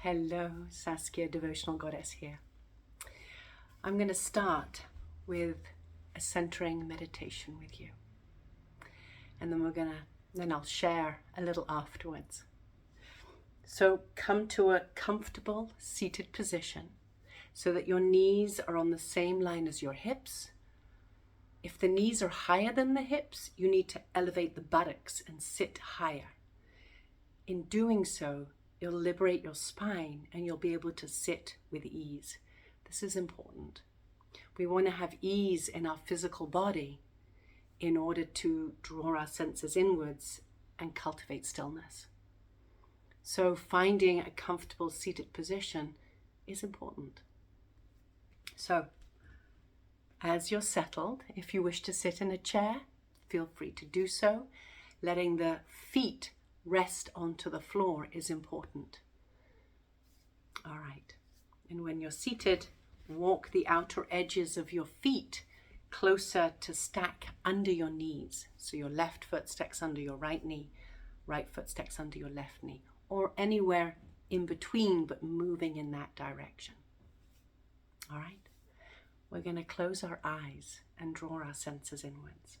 Hello, Saskia, devotional goddess here. I'm going to start with a centering meditation with you. And then I'll share a little afterwards. So come to a comfortable seated position so that your knees are on the same line as your hips. If the knees are higher than the hips, you need to elevate the buttocks and sit higher. In doing so, you'll liberate your spine and you'll be able to sit with ease. This is important. We want to have ease in our physical body in order to draw our senses inwards and cultivate stillness. So finding a comfortable seated position is important. So as you're settled, if you wish to sit in a chair, feel free to do so. Letting the feet rest onto the floor is important. All right. And when you're seated, walk the outer edges of your feet closer to stack under your knees. So your left foot stacks under your right knee, right foot stacks under your left knee, or anywhere in between, but moving in that direction. All right. We're going to close our eyes and draw our senses inwards.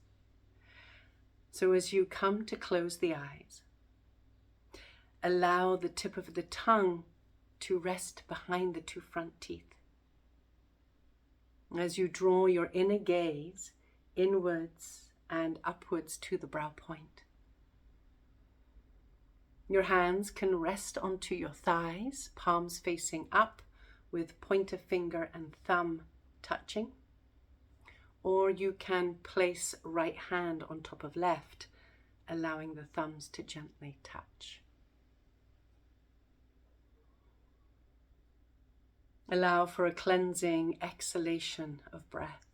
So as you come to close the eyes, allow the tip of the tongue to rest behind the two front teeth. As you draw your inner gaze inwards and upwards to the brow point. Your hands can rest onto your thighs, palms facing up with pointer finger and thumb touching. Or you can place right hand on top of left, allowing the thumbs to gently touch. Allow for a cleansing exhalation of breath.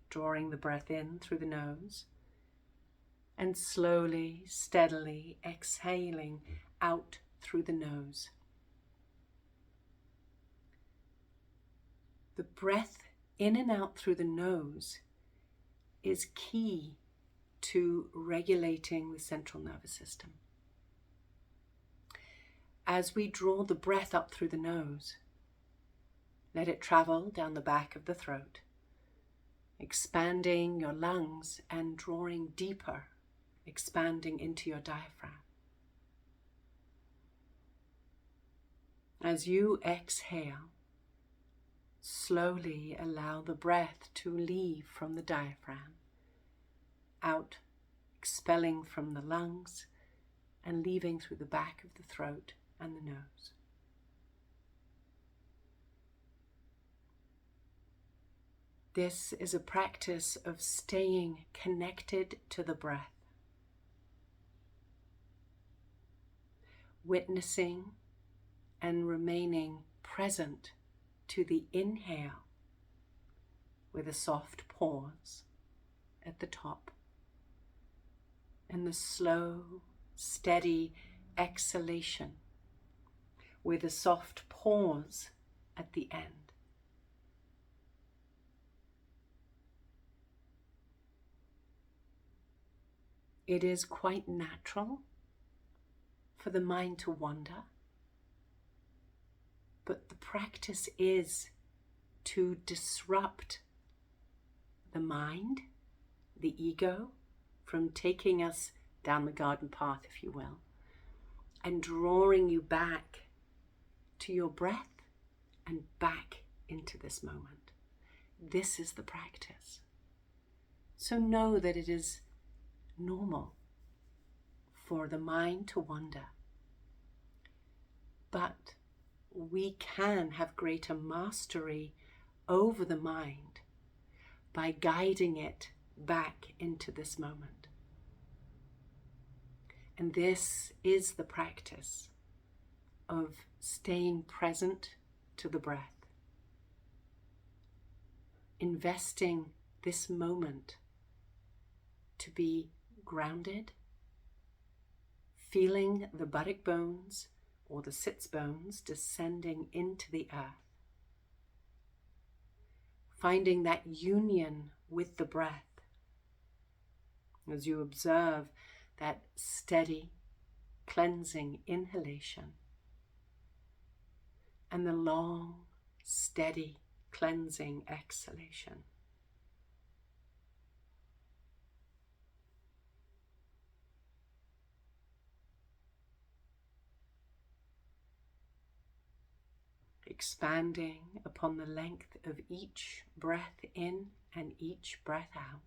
Drawing the breath in through the nose and slowly, steadily exhaling out through the nose. The breath in and out through the nose is key to regulating the central nervous system. As we draw the breath up through the nose, let it travel down the back of the throat, expanding your lungs and drawing deeper, expanding into your diaphragm. As you exhale, slowly allow the breath to leave from the diaphragm, out, expelling from the lungs and leaving through the back of the throat and the nose. This is a practice of staying connected to the breath, witnessing and remaining present to the inhale with a soft pause at the top and the slow, steady exhalation with a soft pause at the end. It is quite natural for the mind to wander, but the practice is to disrupt the mind, the ego, from taking us down the garden path, if you will, and drawing you back to your breath and back into this moment. This is the practice. So know that it is normal for the mind to wander, but we can have greater mastery over the mind by guiding it back into this moment. And this is the practice of staying present to the breath, investing this moment to be grounded, feeling the buttock bones or the sits bones descending into the earth, finding that union with the breath, As you observe that steady, cleansing inhalation and the long, steady, cleansing exhalation. Expanding upon the length of each breath in and each breath out.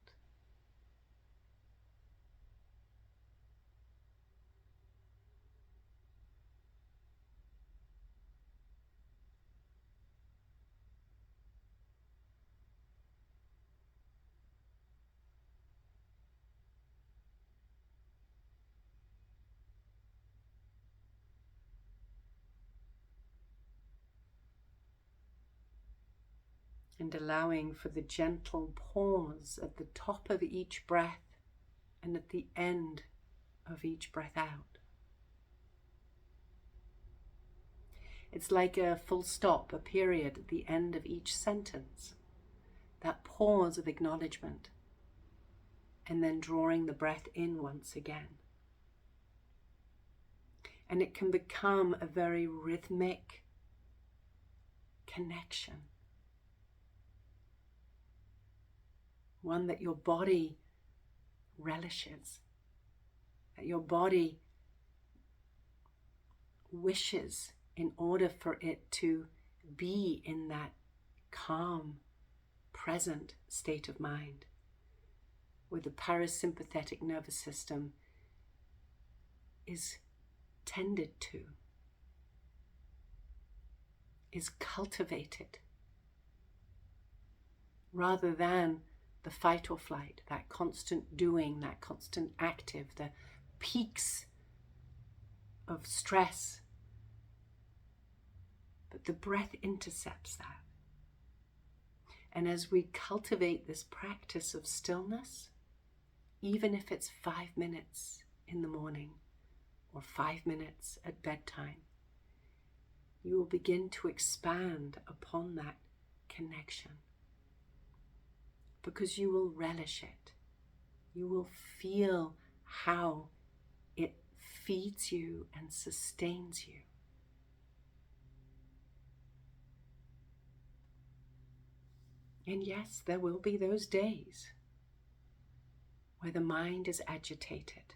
And allowing for the gentle pause at the top of each breath and at the end of each breath out. It's like a full stop, a period at the end of each sentence. That pause of acknowledgement, and then drawing the breath in once again. And it can become a very rhythmic connection. One that your body relishes, that your body wishes in order for it to be in that calm, present state of mind, where the parasympathetic nervous system is tended to, is cultivated, rather than the fight or flight, that constant doing, that constant active, the peaks of stress. But the breath intercepts that. And as we cultivate this practice of stillness, even if it's 5 minutes in the morning or 5 minutes at bedtime, you will begin to expand upon that connection, because you will relish it. You will feel how it feeds you and sustains you. And yes, there will be those days where the mind is agitated,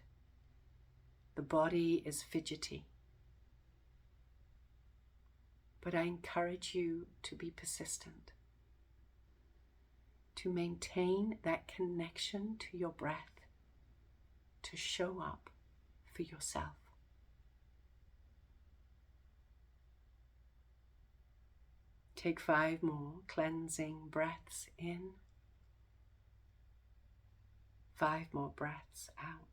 the body is fidgety. But I encourage you to be persistent, to maintain that connection to your breath, to show up for yourself. Take 5 more cleansing breaths in, 5 more breaths out.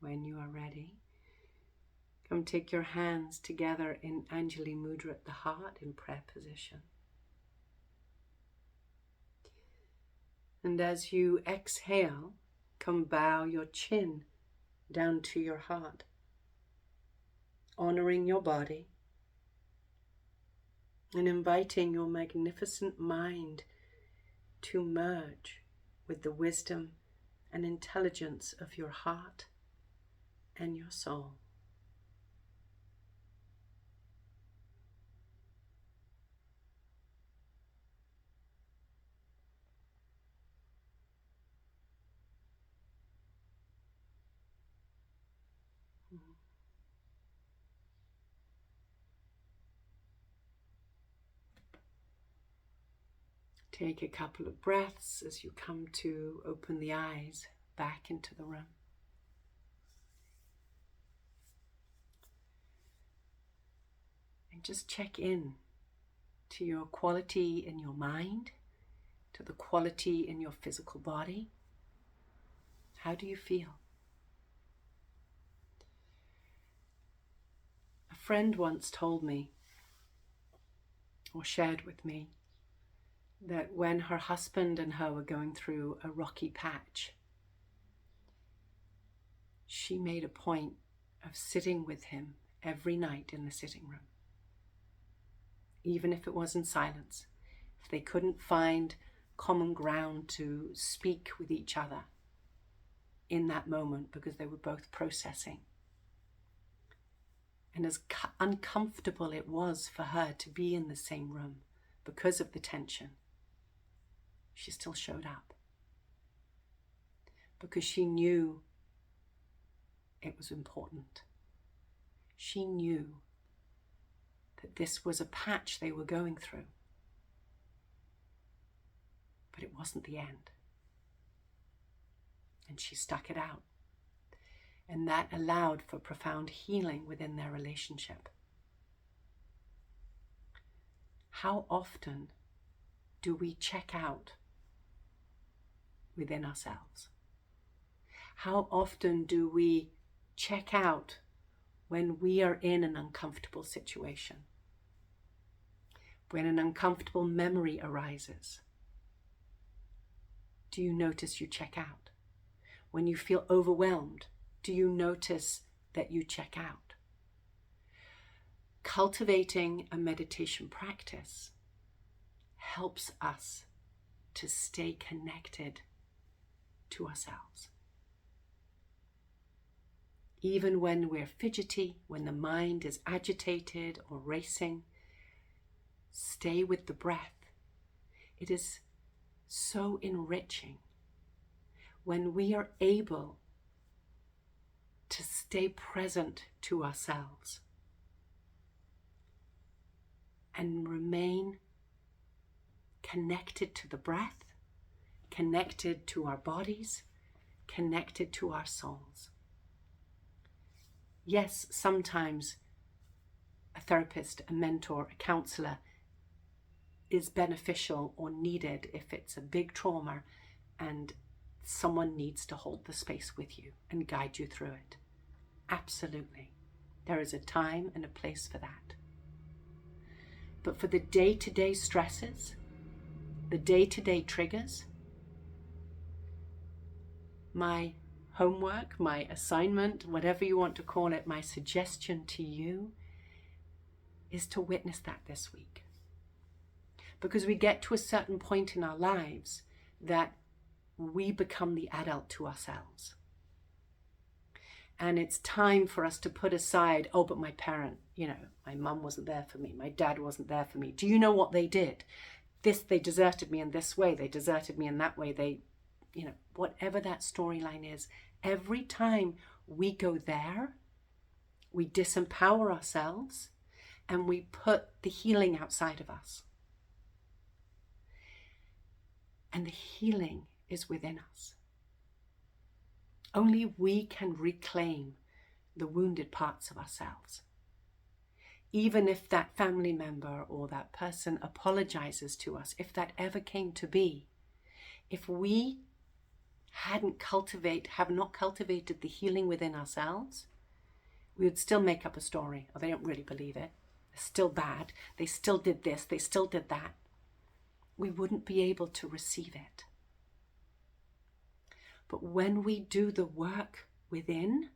When you are ready, come take your hands together in Anjali Mudra at the heart in prayer position. And as you exhale, come bow your chin down to your heart, honoring your body and inviting your magnificent mind to merge with the wisdom and intelligence of your heart and your soul. Take a couple of breaths as you come to open the eyes back into the room. And just check in to your quality in your mind, to the quality in your physical body. How do you feel? A friend once told me, or shared with me, that when her husband and her were going through a rocky patch, she made a point of sitting with him every night in the sitting room. Even if it was in silence, if they couldn't find common ground to speak with each other in that moment because they were both processing. And as uncomfortable it was for her to be in the same room because of the tension, she still showed up because she knew it was important. She knew that this was a patch they were going through, but it wasn't the end. And she stuck it out. And that allowed for profound healing within their relationship. How often do we check out within ourselves? How often do we check out when we are in an uncomfortable situation? When an uncomfortable memory arises, do you notice you check out? When you feel overwhelmed, do you notice that you check out? Cultivating a meditation practice helps us to stay connected to ourselves. Even when we're fidgety, when the mind is agitated or racing, stay with the breath. It is so enriching when we are able to stay present to ourselves and remain connected to the breath, connected to our bodies, connected to our souls. Yes, sometimes a therapist, a mentor, a counselor is beneficial or needed if it's a big trauma and someone needs to hold the space with you and guide you through it. Absolutely. There is a time and a place for that. But for the day-to-day stresses, the day-to-day triggers, my homework, my assignment, whatever you want to call it, my suggestion to you is to witness that this week. Because we get to a certain point in our lives that we become the adult to ourselves. And it's time for us to put aside, oh, but my parent, my mum wasn't there for me. My dad wasn't there for me. Do you know what they did? They deserted me in this way. They deserted me in that way. Whatever that storyline is, every time we go there, we disempower ourselves and we put the healing outside of us. And the healing is within us. Only we can reclaim the wounded parts of ourselves. Even if that family member or that person apologizes to us, if that ever came to be, if we have not cultivated the healing within ourselves, we would still make up a story. Oh, they don't really believe it. They're still bad. They still did this. They still did that. We wouldn't be able to receive it. But when we do the work within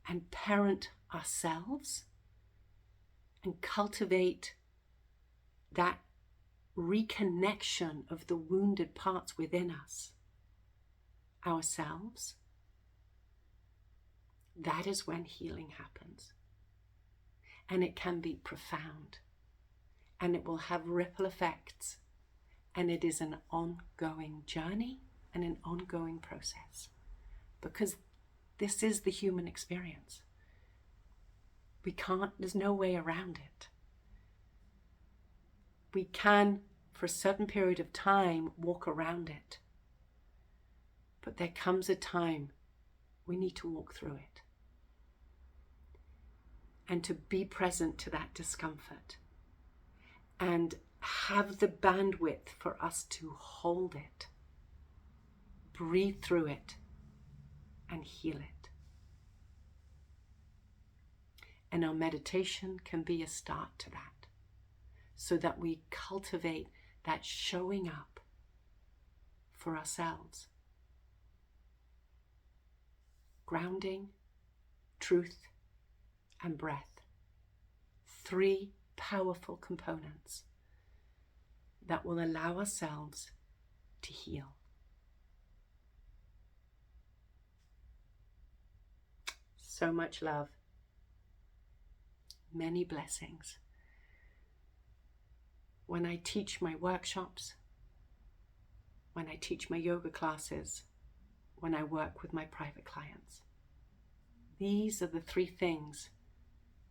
and parent ourselves and cultivate that reconnection of the wounded parts within us, ourselves, that is when healing happens. And it can be profound, and it will have ripple effects, and it is an ongoing journey and an ongoing process, because this is the human experience. There's no way around it. We can, for a certain period of time, walk around it, but there comes a time we need to walk through it. And to be present to that discomfort and have the bandwidth for us to hold it, breathe through it, and heal it. And our meditation can be a start to that, so that we cultivate that showing up for ourselves. Grounding, truth, and breath. 3 powerful components that will allow ourselves to heal. So much love. Many blessings. When I teach my workshops, when I teach my yoga classes, when I work with my private clients, these are the 3 things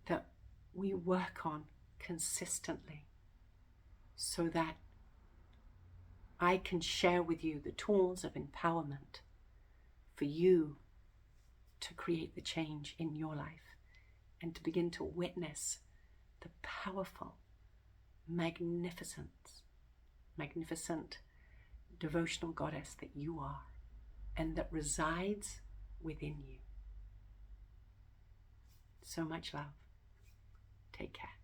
that we work on consistently, so that I can share with you the tools of empowerment for you to create the change in your life and to begin to witness the powerful, magnificent devotional goddess that you are and that resides within you. So much love. Take care.